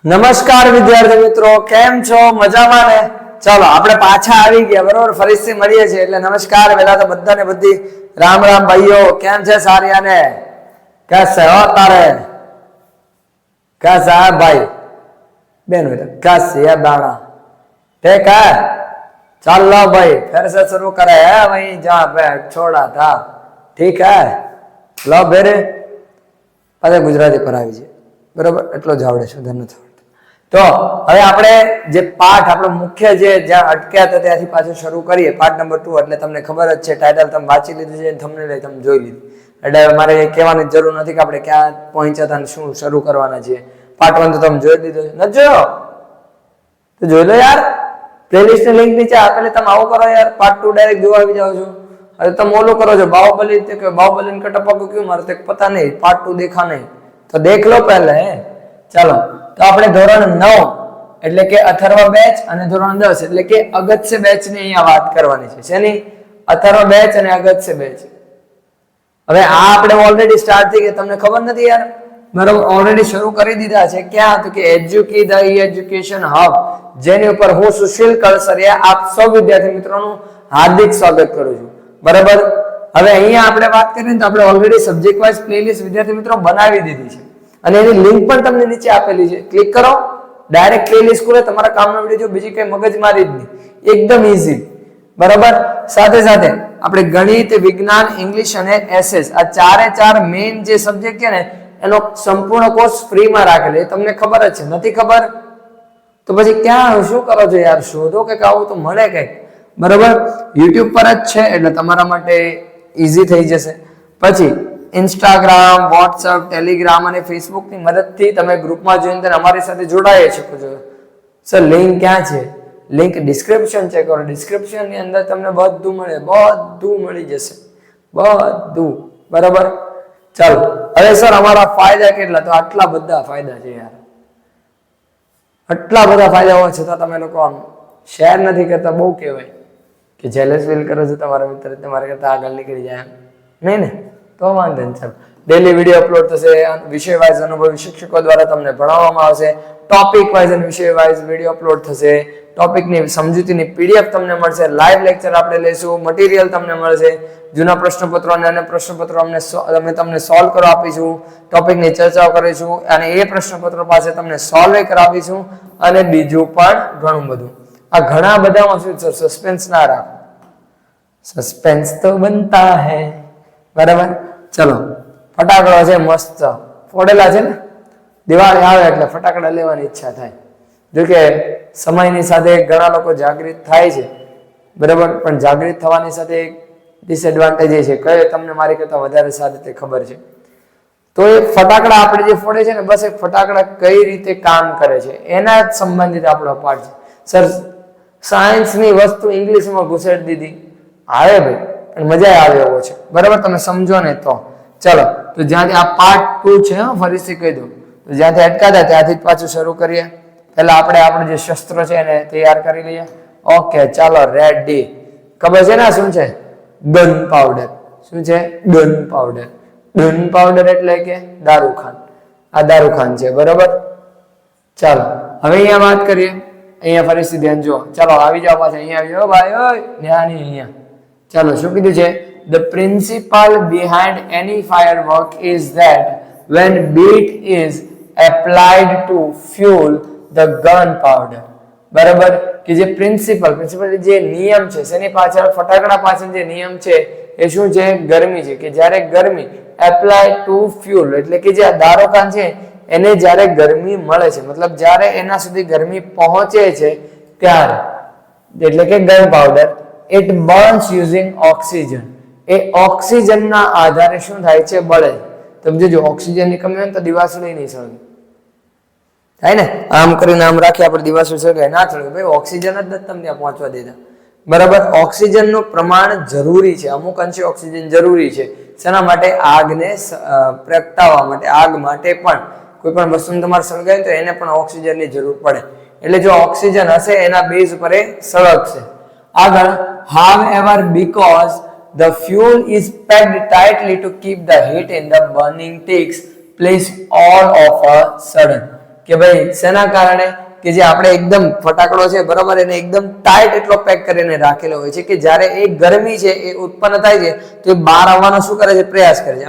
નમસ્કાર વિદ્યાર્થી મિત્રો, કેમ છો? મજામાં ને? ચાલો આપણે પાછા આવી ગયા, બરોબર? ફરીથી મળીએ છીએ એટલે નમસ્કાર. પહેલા તો બધાને બધી રામ રામ ભાઈઓ. કેમ છે સારિયાને? कैसे हो तारे? कैसा है भाई बहन बेटा? कैसी है दाना? ठीक है, चलो भाई फिर से शुरू करे है वहीं जहाँ पे छोड़ा था. ठीक है, लो बेरे पाછા ગુજરાતી પર આવી છે, બરોબર? એટલો જ આવડે છે, વધારે નથી આવડતું. તો હવે આપણે જે પાઠ આપણો મુખ્ય જે જ્યાં અટક્યા હતા ત્યાંથી પાછું શરૂ કરીએ. પાઠ નંબર 2 એટલે તમને ખબર જ છે, ટાઇટલ તમે વાંચી લીધું છે, થંબનેલ તમે જોઈ લીધું, એટલે મારે કહેવાની જરૂર નથી કે આપણે ક્યાં પહોંચ્યા હતા અને શું શરૂ કરવાના છીએ. પાર્ટ 1 તો તમે જોઈ લીધો છે. ન જોયો તો જોઈ લો યાર, પ્લેલિસ્ટ ની લિંક નીચે આપેલી. તમે આવો કરો યાર, પાર્ટ 2 ડાયરેક્ટ જોવા આવી જાવ છો. अरे तुम ओलो करो जो बाहुबली बाहुबली का टप्पा को क्यों मारते पता नहीं, पार्ट 2 देखा नहीं तो देख लो पहले. चलो तो આપણે ધોરણ 9 એટલે કે અથર્વ બેચ અને ધોરણ 10 એટલે કે અગત્ય બેચ ની અહીંયા વાત કરવાની છે. શેની? અથર્વ બેચ અને અગત્ય બેચ. હવે આ આપણે ઓલરેડી સ્ટાર્ટ થઈ ગયા, તમને ખબર નથી યાર? બરાબર, ઓલરેડી શરૂ કરી દીધા છે. ક્યાં? તો કે એજ્યુકી ધ એજ્યુકેશન હબ, જેની ઉપર હું સુશીલ કળસરિયા આપ સૌ વિદ્યાર્થી મિત્રોનું હાર્દિક સ્વાગત કરું છું. બરાબર, હવે અહીંયા આપણે વાત કરીએ તો આપણે ઓલરેડી સબ્જેક્ટ વાઇઝ પ્લેલિસ્ટ વિદ્યાર્થી મિત્રો બનાવી દીધી છે અને એની લિંક પણ તમને નીચે આપેલી છે. ક્લિક કરો, ડાયરેક્ટ પ્લેલિસ્ટ ખુલે, તમારા કામનો વિડિયો જો, બીજી કઈ મગજમારી જ નહીં, એકદમ ઈઝી. બરાબર, સાથે સાથે આપણે ગણિત, વિજ્ઞાન, ઇંગ્લિશ અને એસએસ આ ચારે ચાર મેઇન જે સબ્જેક્ટ છે ને એનો સંપૂર્ણ કોર્સ ફ્રીમાં રાખેલો. એ તમને ખબર જ છે, નથી ખબર તો પછી ક્યાં શું કરો છો યાર? શોધો કે આવું તો મળે કઈક. બરાબર, YouTube પર જ છે એટલે તમારા માટે ઈઝી થઈ જશે. પછી ઇન્સ્ટાગ્રામ, વોટ્સઅપ, ટેલિગ્રામ અને ફેસબુક ની મદદથી તમે ગ્રુપમાં જોઈને અમારી સાથે જોડાઈ શકો છો. સર લિંક ક્યાં છે? લિંક ડિસ્ક્રિપ્શન ચેક કરો. ડિસ્ક્રિપ્શન ની અંદર તમને બધું મળે, બધું મળી જશે, બધું. બરાબર, ચાલો હવે સર અમારા ફાયદા કેટલા? તો આટલા બધા ફાયદા છે યાર, આટલા બધા ફાયદા હોવા છતાં તમે લોકો આમ શેર નથી કરતા. બહુ કહેવાય કે જેલસ ફીલ કરો છો તમારા મિત્ર તમારા કરતા આગળ નીકળી જાય, નહીં ને? તો વાંધો નહીં. ચાલો, ડેલી વિડીયો અપલોડ થશે, વિષય વાઇઝ અનુભવી શિક્ષકો દ્વારા તમને ભણાવવામાં આવશે, ટોપિક વાઇઝ અને વિષય વાઇઝ વિડીયો અપલોડ થશે, ટોપિકની સમજૂતીની પીડીએફ તમને મળશે, લાઈવ લેક્ચર આપણે લેશું, મટીરિયલ તમને મળશે, જૂના પ્રશ્નપત્રો અને અન્ય પ્રશ્નપત્રો અમે તમને સોલ્વ કરવા આપીશું, ટોપિકની ચર્ચાઓ કરીશું અને એ પ્રશ્નપત્રો પાસે તમને સોલ્વ કરાવીશું અને બીજું પણ ઘણું બધું. આ ઘણા બધામાં શું છે? સસ્પેન્સ ના રાખો, સસ્પેન્સ તો બનતા હૈ. બરાબર, ચલો ફટાકડો છે મસ્ત ફોડેલા છે ને, દિવાળી આવે એટલે ફટાકડા લેવાની ઈચ્છા થાય. જોકે સમયની સાથે ઘણા લોકો જાગૃત થાય છે, બરાબર, પણ જાગૃત થવાની સાથે એક ડિસએડવાન્ટેજ એ છે કે તમને મારી કરતા વધારે સારી રીતે ખબર છે. તો એ ફટાકડા આપણે જે ફોડે છે ને, બસ એ ફટાકડા કઈ રીતે કામ કરે છે એના જ સંબંધિત આપણો પાઠ છે. સર સાયન્સની વસ્તુ ઇંગ્લિશમાં ઘુસેડી દીધી, આવે ભાઈ, પણ મજા આવે એવો છે. બરાબર, તમે સમજો ને તો. ચલો, તો જ્યાંથી આ પાર્ટ 2 છે, ફરીથી કહી દઉં, તો જ્યાંથી અટકાતા ત્યાંથી જ પાછું શરૂ કરીએ. પહેલા આપણે જે શસ્ત્ર છે એને તૈયાર કરી લઈએ. ઓકે, ચાલો રેડી. ખબર છે ને શું છે? Gun powder. શું છે? Gun powder. ગન પાવડર એટલે કે દારૂખાન. આ દારૂખાન છે. બરાબર, ચાલો હવે અહીંયા વાત કરીએ. અહીંયા ફરીથી ધ્યાન જો. ચાલો આવી જાઓ પાછા, અહીંયા આવી જાઓ ભાઈ. ઓય ન્યાની અહીંયા. ચાલો શું કીધું છે? The principle behind any firework is that when beat is applied to fuel the gunpowder. બરાબર, કે જે પ્રિન્સિપલ જે નિયમ છે, શેની પાછળ? ફટાકડા પાછળ જે નિયમ છે એ શું છે? ગરમી છે. કે જ્યારે ગરમી એપ્લાય ટુ ફ્યુલ એટલે કે જે દારૂખાન છે એને જ્યારે ગરમી મળે છે, મતલબ જ્યારે એના સુધી ગરમી પહોંચે છે ત્યારે, એટલે કે gun powder, it burns using oxygen. એ ઓક્સિજનના આધારે શું થાય છે? બળે. તમે જો ઓક્સિજનની કમી હોય તો દિવાસળી નહીં સળગે, થાય ને? આમ કરીને આમ રાખી આપણે દિવાસળી સળગે ના સળગે, ભાઈ ઓક્સિજન જ નથી તમને ત્યાં પહોંચવા દેતા. બરાબર, ઓક્સિજનનું પ્રમાણ જરૂરી છે, અમુક અંશે ઓક્સિજન જરૂરી છે. શેના માટે? આગને પ્રગટાવવા માટે, આગ માટે પણ. કોઈ પણ વસ્તુને તમારે સળગાવી તો એને પણ ઓક્સિજનની જરૂર પડે. એટલે જો ઓક્સિજન હશે એના બેઝ ઉપર એ સળગશે. આગળ, however, because the fuel is packed tightly to keep the heat in the burning takes place all of a sudden. કે ભાઈ શેના કારણે કે જે આપણે એકદમ ફટાકડો છે બરાબર એને એકદમ ટાઈટ એટલો પેક કરીને રાખેલો હોય છે કે જ્યારે એ ગરમી છે એ ઉત્પન્ન થાય છે તો એ બહાર આવવાનો શું કરે છે પ્રયાસ કરે છે,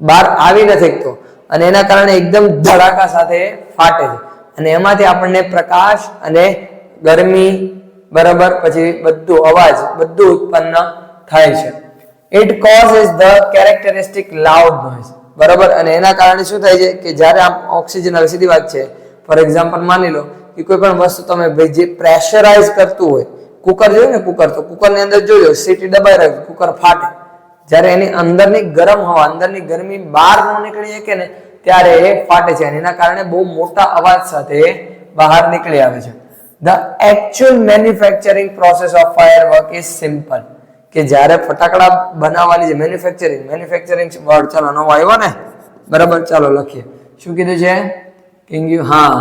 બહાર આવી નથી શકતો અને એના કારણે એકદમ ધડાકા સાથે ફાટે છે અને એમાંથી આપણને પ્રકાશ અને ગરમી બરાબર પછી બધું અવાજ બધું ઉત્પન્ન થાય છે. It causes the characteristic loud noise બરાબર અને એના કારણે શું થાય છે કે જ્યારે આમ ઓક્સિજન હવે સીધી વાત છે ફોર એક્ઝામ્પલ માની લો કે કોઈ પણ વસ્તુ તમે જે પ્રેશરાઇઝ કરતું હોય કુકર જોયું ને કુકર તો કુકરની અંદર જોજો સીટી દબાઈ રાખજો કુકર ફાટે જ્યારે એની અંદરની ગરમ હવા અંદરની ગરમી બહાર ન નીકળી શકે ને ત્યારે એ ફાટે છે અને એના કારણે બહુ મોટા અવાજ સાથે બહાર નીકળી આવે છે. The actual manufacturing process of firework is simple કે જ્યારે ફટાકડા બનાવવાની જે મેન્યુફેક્ચરિંગ વર્ડ ચાલો નવો આવ્યો ને બરાબર ચાલો લખીએ શું કીધું છે કિંગ હા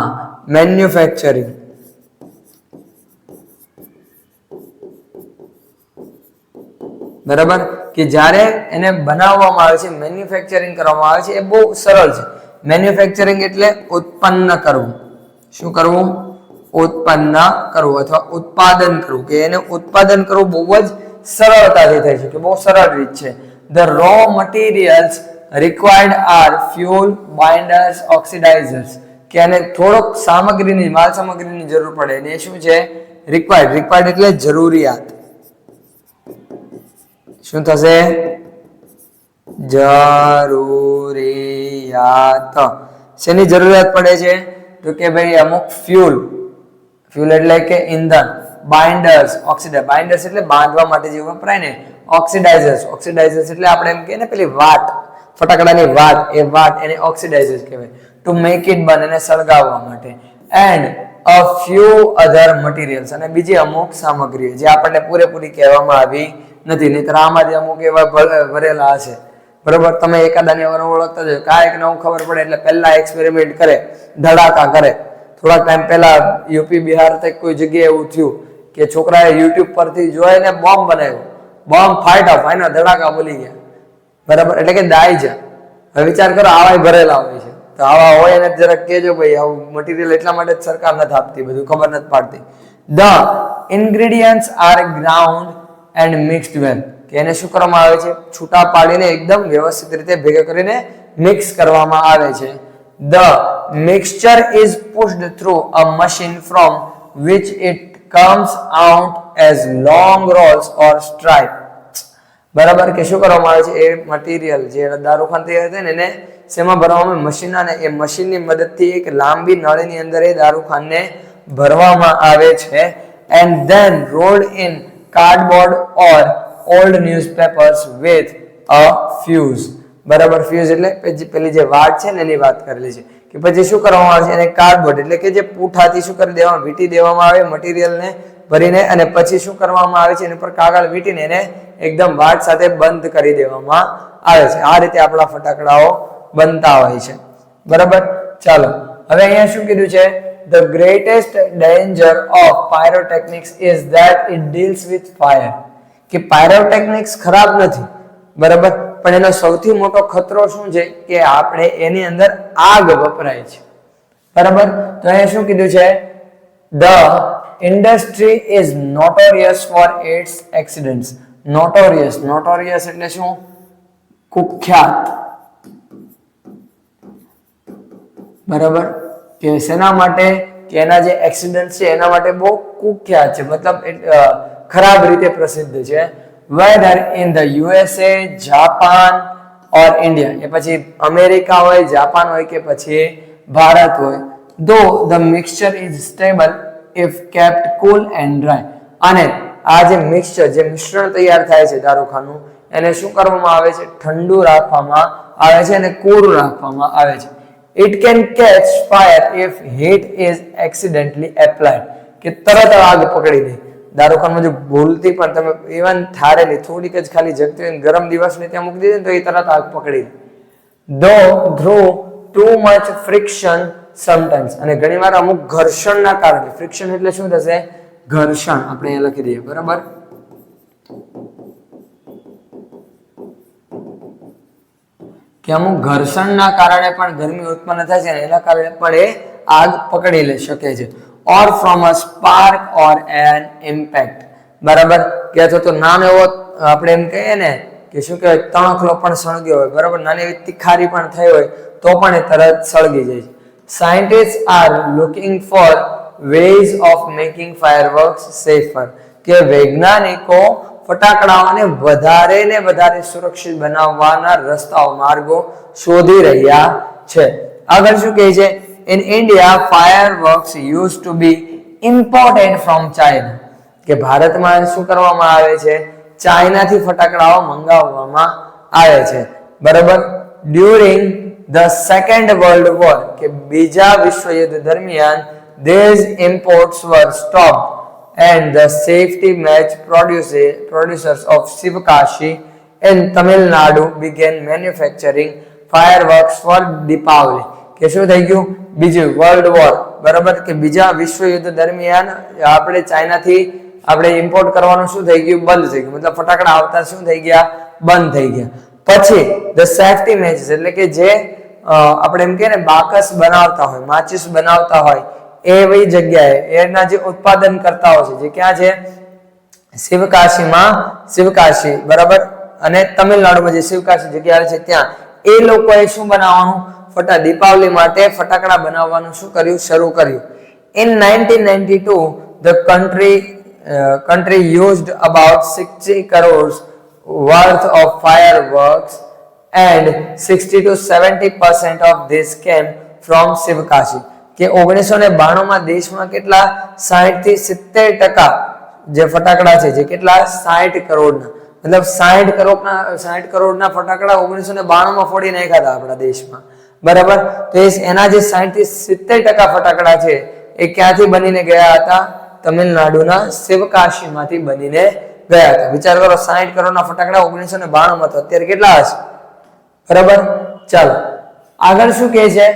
મેન્યુફેક્ચરિંગ બરાબર કે જ્યારે એને બનાવવામાં આવે છે મેન્યુફેક્ચરિંગ કરવામાં આવે છે એ બહુ સરળ છે. મેન્યુફેક્ચરિંગ એટલે ઉત્પન્ન કરવું, શું કરવું ઉત્પન્ન કરવું અથવા ઉત્પાદન કરવું કે એને ઉત્પાદન કરવું બહુ જ સરળતાથી થઈ શકે બહુ સરળ રીત છે. The raw materials required are fuel, binders, oxidizers કે એને થોડોક સામગ્રીની માલ સામગ્રીની જરૂર પડે અને એ શું છે રિક્વાયર્ડ એટલે જરૂરિયાત. શું થશે જરૂરિયાત શેની જરૂરિયાત પડે છે તો કે ભાઈ અમુક ફ્યુલ એટલે કે ઈંધણ, બાઇન્ડર્સ બાઇન્ડર્સ એટલે બાંધવા માટે જે વપરાય ને, ઓક્સિડાઇઝર્સ એટલે આપણે એમ કહીએ ને પેલી વાટ ફટાકડાની વાટ એ વાટ એને ઓક્સિડાઇઝર્સ કહેવાય ટુ મેક ઇટ બર્ન એને સળગાવવા માટે and a few other materials અને બીજી અમુક સામગ્રીઓ જે આપણને પૂરેપૂરી કહેવામાં આવી નથી નહીતર આમાંથી અમુક એવા ભરેલા હશે બરોબર. તમે એકાદાને ઓળખતા જજો કાંઈક નવું ખબર પડે એટલે પહેલા એક્સપેરિમેન્ટ કરે ધડાકા કરે. થોડાક ટાઈમ પહેલા યુપી બિહાર તક કોઈ જગ્યાએ એવું થયું કે છોકરાએ યુટ્યુબ પરથી જોઈને બોમ્બ બનાવ્યો, બોમ્બ ફાટ્યા ધડાકા બોલી ગયા બરાબર એટલે કે દાઈ જા. હવે વિચાર કરો આવા ભરેલા હોય છે તો આવા હોય એને જરાક કહેજો ભાઈ આવું મટીરિયલ એટલા માટે જ સરકાર નથી આપતી બધું ખબર નથી પાડતી. The ingredients are ground and mixed well કે એને શું કરવામાં આવે છે છૂટા પાડીને એકદમ વ્યવસ્થિત રીતે ભેગા કરીને મિક્સ કરવામાં આવે છે. The mixture is pushed through a machine from which it comes out as long rolls or stripes બરાબર કે શું કરવામાં આવે છે એ મટીરિયલ જે દારૂખાન તૈયાર થાય ને એને શેમાં ભરવામાં આવે મશીન અને એ મશીનની મદદથી એક લાંબી નળીની અંદર એ દારૂખાનને ભરવામાં આવે છે and then rolled in cardboard or old newspapers with a fuse બરાબર. ફ્યુઝ એટલે પેલી જે વાટ છે ને એની વાત કરેલી છે કે પછી શું કરવામાં આવે છે એને કાર્ડબોર્ડ એટલે કે જે પૂઠાથી શું કરી દેવામાં વીંટી દેવામાં આવે મટીરિયલને ભરીને અને પછી શું કરવામાં આવે છે એની પર કાગળ વીંટીને એને એકદમ વાટ સાથે બંધ કરી દેવામાં આવે છે. આ રીતે આપણા ફટાકડાઓ બનતા હોય છે બરાબર. ચાલો હવે અહીંયા શું કીધું છે The greatest danger of pyrotechnics is that it deals with fire કે પાયરોટેકનિક્સ ખરાબ નથી બરાબર પણ એનો સૌથી મોટો ખતરો શું છે કે આપણે એની અંદર આગ વપરાય છે બરાબર. તો અહીંયા શું કીધું છે The industry is notorious for its accidents. Notorious એટલે શું કુખ્યાત બરાબર કે શેના માટે કે એના જે એક્સિડન્ટ છે એના માટે બહુ કુખ્યાત છે મતલબ ખરાબ રીતે પ્રસિદ્ધ છે. Whether in the USA, Japan or India એ પછી અમેરિકા હોય જાપાન હોય કે પછી ભારત હોય. Though the mixture is stable if kept cool and dry અને આ જે મિક્સચર જે મિશ્રણ તૈયાર થાય છે દારૂખાનું એને શું કરવામાં આવે છે ઠંડુ રાખવામાં આવે છે અને કોરું રાખવામાં આવે છે. It can catch fire if heat is accidentally applied કે તરત આગ પકડી દે દારૂખાનમાં જો ભૂલથી પણ તમે ઇવન થારેલી થોડીક જ ખાલી જગતી હોય ગરમ દિવસને ત્યાં મૂકી દીધી તો એ તરત આગ પકડી દે. Though through too much friction sometimes અને ઘણીવાર અમુક ઘર્ષણના કારણે ફ્રિક્શન એટલે શું થશે ઘર્ષણ આપણે અહીંયા લખી દઈએ બરાબર કે અમુક ઘર્ષણના કારણે પણ ગરમી ઉત્પન્ન થાય છે અને એના કારણે પણ એ આગ પકડી લે શકે છે. Or from a spark or an impact, બરાબર, કે અથવા તો નાનો એવો આપણે એમ કહીએ ને કે શું કહેવાય તણખલો પણ સળગ્યો હોય, બરાબર, નાની એવી તિખારી પણ થઈ હોય તો પણ એ તરત સળગી જાય છે. Scientists are looking for ways of making fireworks safer, કે વૈજ્ઞાનિકો ફટાકડાઓને વધારે સુરક્ષિત બનાવવાના રસ્તાઓ માર્ગો શોધી રહ્યા છે. આગળ શું કહે છે? In India, fireworks used to be imported from China, કે ભારતમાં શું કરવામાં આવે છે? ચાઇનાથી ફટાકડાઓ મંગાવવામાં આવે છે, બરાબર. During the second world war, કે બીજા વિશ્વયુદ્ધ દરમિયાન these imports were stopped and the safety match producers of Sivakashi in Tamil Nadu began manufacturing fireworks for Deepavali. કે શું થઈ ગયું? બીજું વર્લ્ડ વોર, બરાબર, કે બીજા વિશ્વયુદ્ધ દરમિયાન આપણે ચાઇનાથી આપણે ઇમ્પોર્ટ કરવાનું શું થઈ ગયું? બંધ થઈ ગયું. મતલબ ફટાકડા આવતા શું થઈ ગયા? બંધ થઈ ગયા. પછી ધ સેફટી મેચિસ, એટલે કે જે આપણે એમ કે ને બાકસ બનાવતા હોય, માચિસ બનાવતા હોય એવી જગ્યાએ એના જે ઉત્પાદન કરતાઓ છે, જે ક્યાં છે? શિવકાશી, બરાબર, અને તમિલનાડુમાં જે શિવકાશી જગ્યા છે ત્યાં એ લોકોએ શું બનાવવાનું? દીપાવલી માટે ફટાકડા બનાવવાનું શું કર્યું? શરૂ કર્યું. In 1992, the country used about 60 crores worth of fireworks and 60 to 70% of this came from Sivakashi. કે 1992 માં દેશમાં કેટલા? 60 થી 70% જે ફટાકડા છે, જે કેટલા? 60 કરોડના, મતલબ 60 કરોડના ફટાકડા 1992 માં ફોડી નાખ્યા હતા આપણા દેશમાં, બરાબર. તો એના જે 60 થી 70% ફટાકડા છે એ ક્યાંથી બનીને ગયા હતા? તમિલનાડુના શિવકાશીમાંથી બનીને ગયા હતા. વિચાર કરો, 60 કરોડના ફટાકડા 1992 માં, તો અત્યારે કેટલા હશે? બરાબર. ચાલો આગળ શું કહે છે?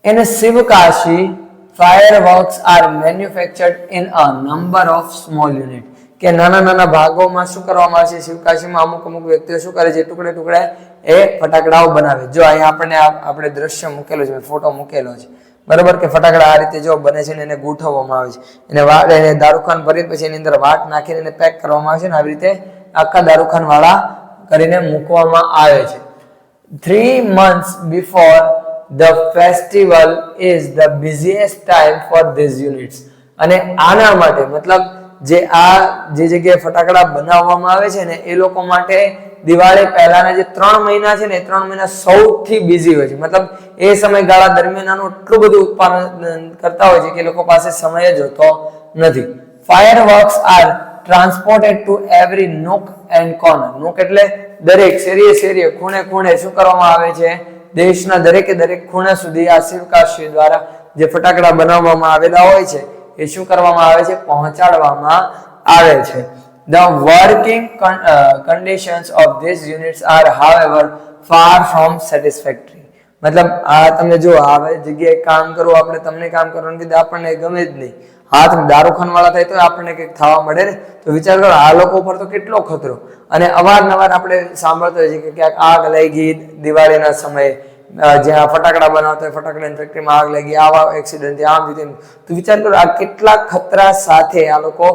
In Sivakashi, fireworks are manufactured in a number of small units, કે નાના ભાગોમાં શું કરવામાં આવે છે? શિવકાશીમાં અમુક વ્યક્તિઓ શું કરે છે? ટુકડે એ ફટાકડાઓ બનાવે. જો અહીંયા આપણે દ્રશ્ય મૂકેલો છે, ફોટો મૂકેલો છે, બરાબર, કે ફટાકડા આ રીતે જો બને છે ને એને ગોઠવવામાં આવે છે, એને દારૂખાન ભરી પછી એની અંદર વાટ નાખીને એને પેક કરવામાં આવે છે ને આવી રીતે આખા દારૂખાન વાળા કરીને મૂકવામાં આવે છે. 3 months before the festival is the busiest time for these units, અને આના માટે મતલબ જે જગ્યાએ ફટાકડા બનાવવામાં આવે છે ને એ લોકો માટે દિવાળી પહેલાના જે 3 મહિના છે ને એ 3 મહિના સૌથી બિઝી હોય છે. મતલબ એ સમયગાળા દરમિયાન એટલું બધું ઉત્પાદન કરતા હોય છે કે લોકો પાસે સમય જ હોતો નથી. Fireworks are transported to every nook and corner. nook એટલે દરેક શેરીએ ખૂણે શું કરવામાં આવે છે? દેશના દરેક ખૂણા સુધી આ શિવકાશી દ્વારા જે ફટાકડા બનાવવામાં આવેલા હોય છે એ શું કરવામાં આવે છે? પહોંચાડવામાં આવે છે. The working conditions of these units are, however, far from satisfactory. મતલબ આ તમે જો આ જગ્યાએ કામ કરવું, આપણે તમને કામ કરવાનું કીધું આપણને ગમે જ નહીં, હાથ દારૂખાન વાળા થાય તો આપણને કંઈક થવા મળે ને. તો વિચાર કરો આ લોકો ઉપર તો કેટલો ખતરો. અને અવારનવાર આપણે સાંભળતા હોઈએ છીએ કે ક્યાંક આગ લાગી દિવાળીના સમયે, જ્યાં ફટાકડા બનાવતા હોય ફટાકડાની ફેક્ટરીમાં આગ લાગી, આવા એક્સિડન્ટ, આમ રીતે. તો વિચાર કરો આ કેટલા ખતરા સાથે આ લોકો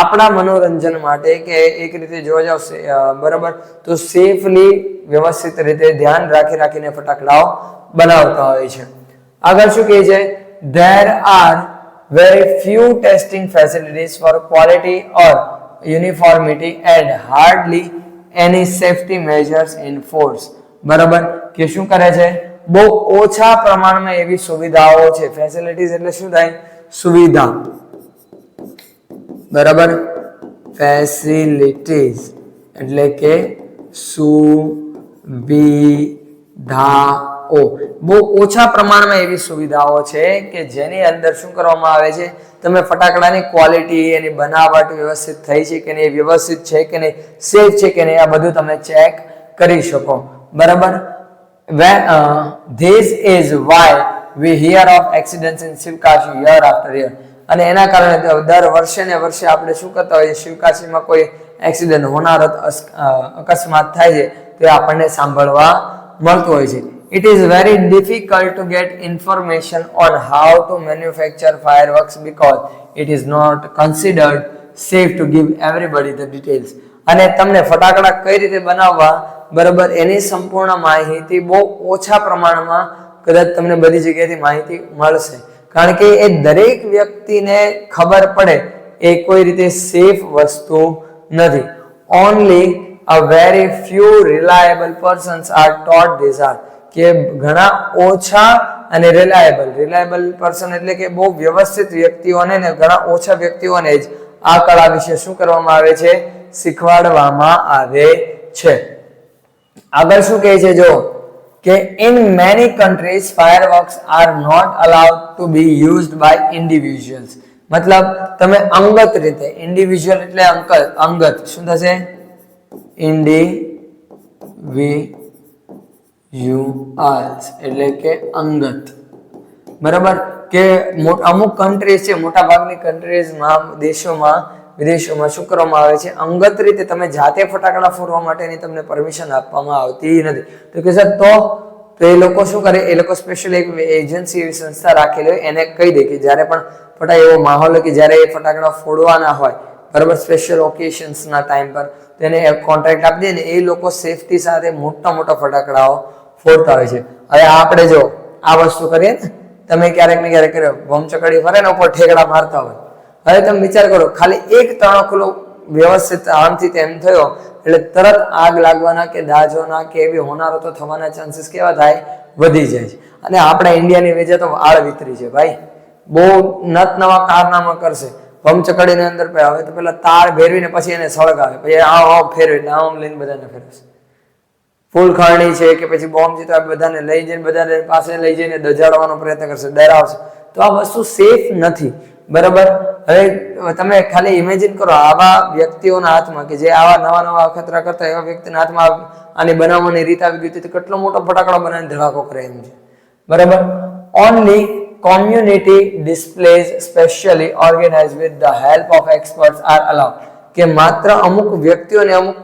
આપણા મનોરંજન માટે કે એક રીતે જોવા જાવ, બરાબર, તો સેફલી વ્યવસ્થિત રીતે ધ્યાન રાખીને ફટાકડાઓ બનાવતા હોય છે. આગળ શું કહે છે? There are very few testing facilities for quality or uniformity and hardly any safety measures in force. બરાબર, કે શું કરે છે? બહુ ઓછા પ્રમાણમાં એવી સુવિધાઓ છે. ફેસિલિટીઝ એટલે શું થાય? સુવિધા, બરાબર, ફેસિલિટીઝ એટલે કે સુવિધાઓ. બહુ ઓછા પ્રમાણમાં એવી સુવિધાઓ છે કે જેની અંદર શું કરવામાં આવે છે? તમે ફટાકડાની ક્વોલિટી, એની બનાવટ વ્યવસ્થિત થઈ છે કે નહીં, વ્યવસ્થિત છે કે નહીં, સેફ છે કે નહીં, આ બધું તમે ચેક કરી શકો, બરાબર. This is why we hear of accidents in Sivakashi year after year. અને એના કારણે દર વર્ષે ને વર્ષે આપણે શું કરતા હોઈએ? શિવકાશીમાં કોઈ એક્સિડન્ટ, હોનારત, અકસ્માત થાય છે તો આપણને સાંભળવા મળતું હોય છે. it is very difficult to get information on how to manufacture fireworks because it is not considered safe to give everybody the details. અને તમને ફટાકડા કઈ રીતે બનાવવા બરાબર એની સંપૂર્ણ માહિતી બહુ ઓછા પ્રમાણમાં કદાચ તમને બધી જગ્યાએથી માહિતી મળશે, કારણ કે એ દરેક વ્યક્તિને ખબર પડે એ કોઈ રીતે સેફ વસ્તુ નથી. Only a very few reliable persons are taught this art. કે ઘણા ઓછા અને રિલાયબલ પર્સન એટલે કે બહુ વ્યવસ્થિત વ્યક્તિઓને ને ઘણા ઓછા વ્યક્તિઓને જ આ કળા વિશે શું કરવામાં આવે છે, શીખવાડવામાં આવે છે. આગળ શું કહે છે જો કે in many countries fireworks are not allowed to be used by individuals. મતલબ તમે અંગત રીતે, ઇન્ડિવિજ્યુઅલ એટલે અંગત, શું થશે, ઇન્ડિવિજ્યુઅલ્સ એટલે કે અંગત, બરાબર. કે અમુક કન્ટ્રીઝ છે, મોટા ભાગની કન્ટ્રીઝમાં, દેશોમાં, વિદેશોમાં શું કરવામાં આવે છે, અંગત રીતે તમે જાતે ફટાકડા ફોડવા માટેની તમને પરમિશન આપવામાં આવતી નથી. તો કે સર તો એ લોકો શું કરે, એ લોકો સ્પેશિયલ એક એજન્સી એવી સંસ્થા રાખેલી હોય એને કહી દે કે જ્યારે પણ એવો માહોલ હોય કે જ્યારે એ ફટાકડા ફોડવાના હોય, બરાબર, સ્પેશિયલ ઓકેશન્સના ટાઈમ પર, તેને કોન્ટ્રાક્ટ આપી દે ને એ લોકો સેફટી સાથે મોટા ફટાકડાઓ ફોડતા હોય છે. હવે આપણે જો આ વસ્તુ કરીએ ને, તમે ક્યારેક ને ક્યારેક કર્યો, બમચકડી ફરે ને ઉપર ઠેકડા મારતા હોય. હવે તમે વિચાર કરો, ખાલી એક તણખલો વ્યવસ્થિત આમથી તેમ થયો એટલે તરત આગ લાગવાના કે દાઝવાના કે એવી હોનારો તો થવાના ચાન્સીસ કેવા થાય, વધી જાય છે. અને આપણા ઇન્ડિયાની વેજે તો આળ વિતરી છે ભાઈ, બહુ નત નવા કારનામા કરશે. બમચકડીને અંદર હવે તો પેલા તાર ભેરવીને પછી એને સળગાવે, પછી આમ ફેરવી આમ લઈને બધાને ફેરવશે. ફૂલખરણી છે કે પછી બોમ્બ છે તો બધાને લઈ જઈને બધાને પાસે લઈ જઈને દજાડવાનો પ્રયત્ન કરશે, ડરાવશે. તો આ વસ્તુ સેફ નથી, બરાબર. હવે તમે ખાલી ઇમેજિન કરો આવા વ્યક્તિઓના હાથમાં, કે જે આવા નવા અખતરા કરતા એવા વ્યક્તિના હાથમાં આની બનાવવાની રીત આવી ગઈ તો કેટલો મોટો ફટાકડો બનાવીને ધડાકો કરે એમ છે, બરાબર. Only community displays specially organized with the help of experts are allowed. કે માત્ર અમુક વ્યક્તિઓને અમુક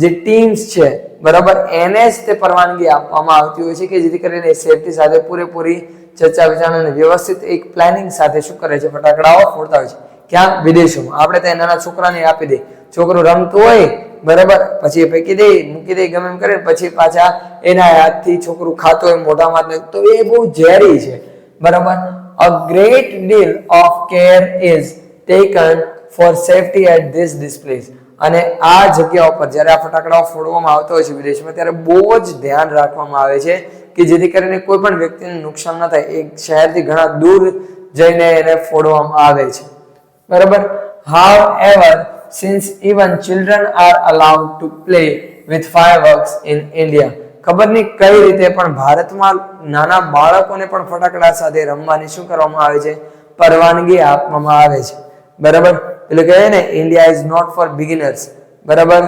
જે ટીમ્સ છે, બરાબર, એને જ તે પરવાનગી આપવામાં આવતી હોય છે કે જેથી કરીને સેફટી સાથે પૂરેપૂરી ચર્ચા વિચારણા અને વ્યવસ્થિત એક પ્લાનિંગ સાથે શું કરે છે, ફટાકડાઓ ફોડતા હોય છે. ક્યાં, વિદેશોમાં. આપણે ત્યાં નાના છોકરાને આપી દે, છોકરું રમતું હોય, બરાબર, પછી એ ફેંકી દે, મૂકી દે, ગમે એમ કરે, પછી પાછા એના હાથથી છોકરું ખાતું હોય મોઢામાં, તો એ બહુ ઝેરી છે, બરાબર. A great deal of care is taken for safety at this displays. અને આ જગ્યા ઉપર જ્યારે આ ફટાકડાઓ ફોડવામાં આવતા હોય છે વિદેશમાં, ત્યારે બહુ જ ધ્યાન રાખવામાં આવે છે કે જેથી કરીને કોઈ પણ વ્યક્તિને નુકસાન ન થાય. એક શહેરથી ઘણા દૂર જઈને એને ફોડવામાં આવે છે, બરાબર. However, since even children are allowed to play with fireworks in India, ખબર નહીં કઈ રીતે પણ ભારતમાં નાના બાળકોને પણ ફટાકડા સાથે રમવાની શું કરવામાં આવે છે, પરવાનગી આપવામાં આવે છે, બરાબર. એટલે કહે ને, India is not for beginners, બરાબર.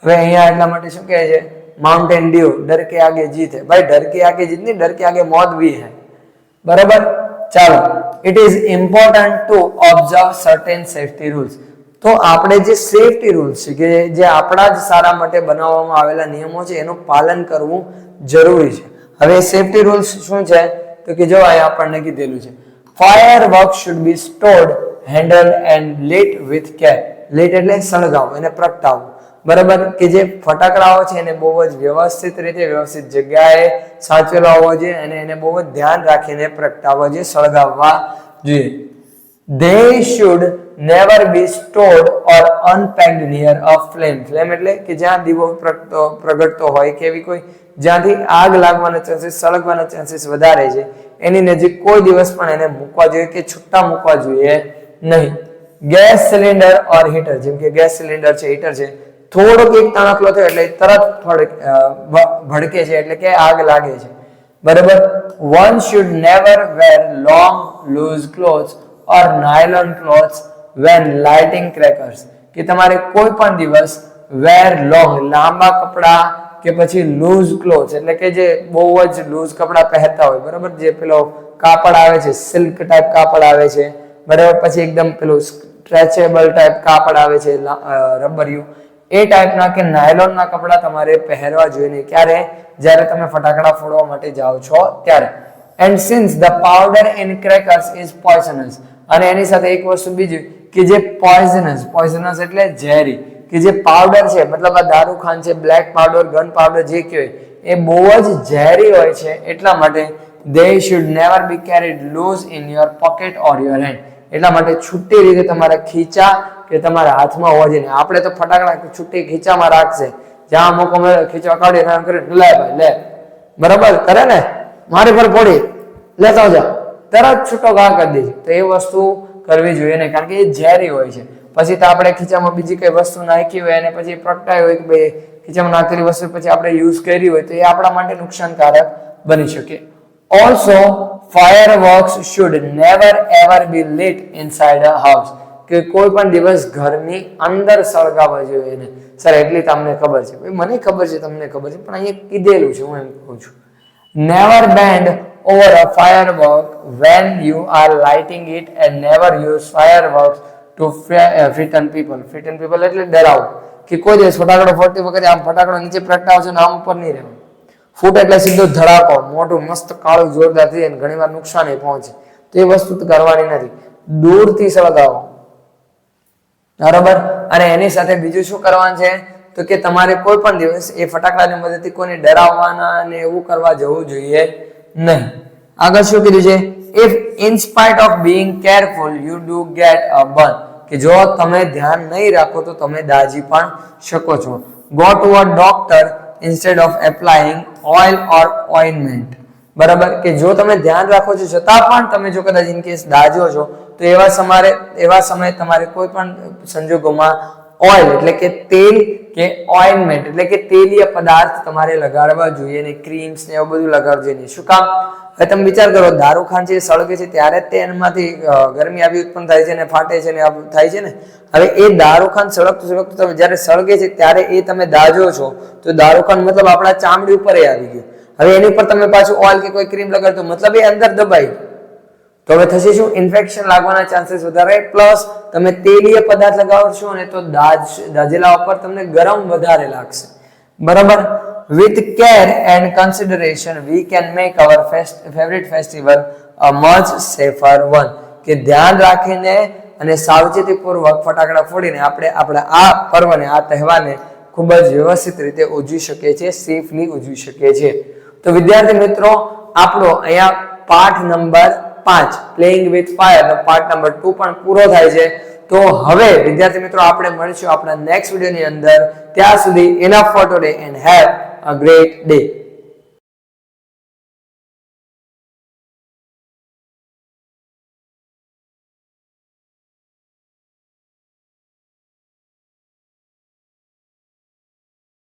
હવે અહીંયા એટલા માટે શું કહે છે, માઉન્ટેન ડ્યુ ડર કે આગે જીત હે. ભાઈ ડર કે આગે જીત નહીં, ડર કે આગે મોત ભી હે, બરાબર. ચાલો, it is important to observe certain safety rules. તો આપણે જે સેફટી રૂલ્સ છે કે જે આપણા જ સારા માટે બનાવવામાં આવેલા નિયમો છે એનું પાલન કરવું જરૂરી છે. હવે સેફટી રૂલ્સ શું છે તો કે જો અહીંયા આપણને કીધેલું છે, firework should be stored, handled and lit with care. Lit એટલે સળગાવવું, એને પ્રગટાવવું, બરાબર. કે જે ફટાકડાઓ છે એને બહુ જ વ્યવસ્થિત રીતે વ્યવસ્થિત જગ્યાએ સાચવેલા હોવો જોઈએ અને એને બહુ જ ધ્યાન રાખીને પ્રગટાવવા જોઈએ, સળગાવવા જોઈએ. They should never be stored or unpacked near a flame. Flame એટલે કે જ્યાં દીવો પ્રગટતો હોય કે એવી કોઈ જ્યાંથી આગ લાગવાના ચાન્સીસ, સળગવાના ચાન્સીસ વધારે છે એની નજીક કોઈ દિવસ પણ એને મૂકવા જોઈએ કે છૂટા મૂકવા જોઈએ નહીં. ગેસ સિલિન્ડર ઓર હીટર, જેમ કે ગેસ સિલિન્ડર છે, હીટર છે, થોડોક એક તણખલો થયો એટલે તરત ભડકે છે એટલે કે આગ લાગે છે, બરાબર. One should never wear long loose clothes or nylon clothes when lighting crackers. કે તમારે કોઈ પણ દિવસ wear long, લાંબા કપડા કે પછી લૂઝ ક્લોથ એટલે કે જે બહુ જ લૂઝ કપડા પહેરતા હોય, બરાબર, જે પેલો કાપડ આવે છે, સિલ્ક ટાઈપ કાપડ આવે છે, બરાબર, પછી એકદમ પેલું સ્ટ્રેચેબલ ટાઈપ કાપડ આવે છે, રબરિયું, એ ટાઈપના કે નાયલોનના કપડા તમારે પહેરવા જોઈએ નહીં. ક્યારે? જ્યારે તમે ફટાકડા ફોડવા માટે જાઓ છો ત્યારે. And since the powder in crackers is poisonous, અને એની સાથે એક વસ્તુ બીજી કે જે poisonous એટલે ઝેરી, કે જે પાવડર છે મતલબ આ દારૂખાન છે, બ્લેક પાવડર, ગન પાવડર જે કહેવાય એ બહુ જ ઝેરી હોય છે. એટલા માટે they should never be carried loose in your pocket or your hand. એટલા માટે છૂટી રીતે તમારા ખીચા કે તમારા હાથમાં હોવા જોઈએ. આપણે તો ફટાકડા છૂટી ખીચામાં રાખશે, જ્યાં મોકો મળે ખીચા કાઢી નામ કરી લે ભાઈ લે, બરાબર કરે ને, મારી પર પડી લેતા જા, તરત છૂટો ઘા કરી દેજો. તો એ વસ્તુ કરવી જોઈએ નહીં, કારણ કે એ ઝેરી હોય છે. પછી તો આપણે ખીચામાં બીજી કઈ વસ્તુ નાખી હોય અને પછી પ્રગટાય હોય કે ભાઈ ખીચામાં નાખેલી વસ્તુ પછી આપણે યુઝ કરી હોય તો એ આપણા માટે નુકસાનકારક બની શકે. Also, fireworks should never ever be lit inside a house. કે કોઈ પણ દિવસ ઘરની અંદર સળગાવવા જોઈએ નહીં. સર એટલી તમને ખબર છે? ભાઈ મને ખબર છે, તમને ખબર છે, પણ અહીંયા કીધેલું છે, હું એમ કહું છું. Never bend over a firework when you are lighting it, and never use fireworks to frighten people. Frighten people એટલે ડરાવો. કે કોઈ દિવસ ફટાકડો ફોડતી વખતે આમ ફટાકડો નીચે પ્રગટાવજો ને આમ ઉપર નહીં રહેવાનું. ફૂટ એટલે સીધો ધડાકો, મોટું મસ્ત કાળું જોરદાર થઈ જાય, ઘણી વાર નુકસાન પહોંચે. તો એ વસ્તુ કરવાની નથી, દૂરથી સળગાવો, બરાબર. અને એની સાથે બીજું શું કરવાનું છે તો કે તમારે કોઈ પણ દિવસ એ ફટાકડાની મદદથી કોઈને ડરાવવાના અને એવું કરવા જવું જોઈએ નહીં. આગળ શું કીધું છે? if in spite of being careful you do get a burn, કે જો તમે ધ્યાન નહીં રાખો તો તમે દાજી પણ શકો છો. go to a doctor instead of applying oil or ointment. બરાબર, કે જો તમે ધ્યાન રાખો છો છતાં પણ તમે જો કદાચ ઇન કેસ દાજો છો તો એવા સમયે તમારે કોઈ પણ સંજોગોમાં ઓઇલ એટલે કે તેલ કે ઓઇન્ટમેન્ટ એટલે કે તેલીય પદાર્થ તમારે લગાડવા જોઈએ ને, ક્રીમ્સ ને એવું બધું લગાડવું જોઈએ. શું કામ? હવે તમે વિચાર કરો, દારૂખાન છે સળગે છે ત્યારે જ તેમાંથી ગરમી આવી ઉત્પન્ન થાય છે ને ફાટે છે ને થાય છે ને. હવે એ દારૂખાન સળગતું તમે જ્યારે સળગે છે ત્યારે એ તમે દાજો છો તો દારૂખાન મતલબ આપણા ચામડી ઉપર આવી ગયું. હવે એની પર તમે પાછું ઓઇલ કે કોઈ ક્રીમ લગાડતો મતલબ એ અંદર દબાઈ ગયું. તો હવે થશે શું? ઇન્ફેક્શન લાગવાના ચાન્સીસ વધારે, પ્લસ તમે તેલીય પદાર્થ લગાવશો ને તો દાજેલા ઉપર તમને ગરમ વધારે લાગશે. બરાબર. With care and consideration we can make our favorite festival a much safer one. કે ધ્યાન રાખીને અને સાવચેતીપૂર્વક ફટાકડા ફોડીને આપણે આપણા આ પર્વને, આ તહેવારને ખૂબ જ વ્યવસ્થિત રીતે ઉજવી શકીએ છીએ, સેફલી ઉજવી શકીએ છીએ. તો વિદ્યાર્થી મિત્રો, આપણો અહીંયા પાઠ નંબર 5 પ્લેઇંગ વિથ ફાયર નો પાર્ટ નંબર 2 પણ પૂરો થાય છે. તો હવે વિદ્યાર્થી મિત્રો આપણે મળીશું આપણા નેક્સ્ટ વિડિયોની અંદર. ત્યાં સુધી enough for today and have a great day.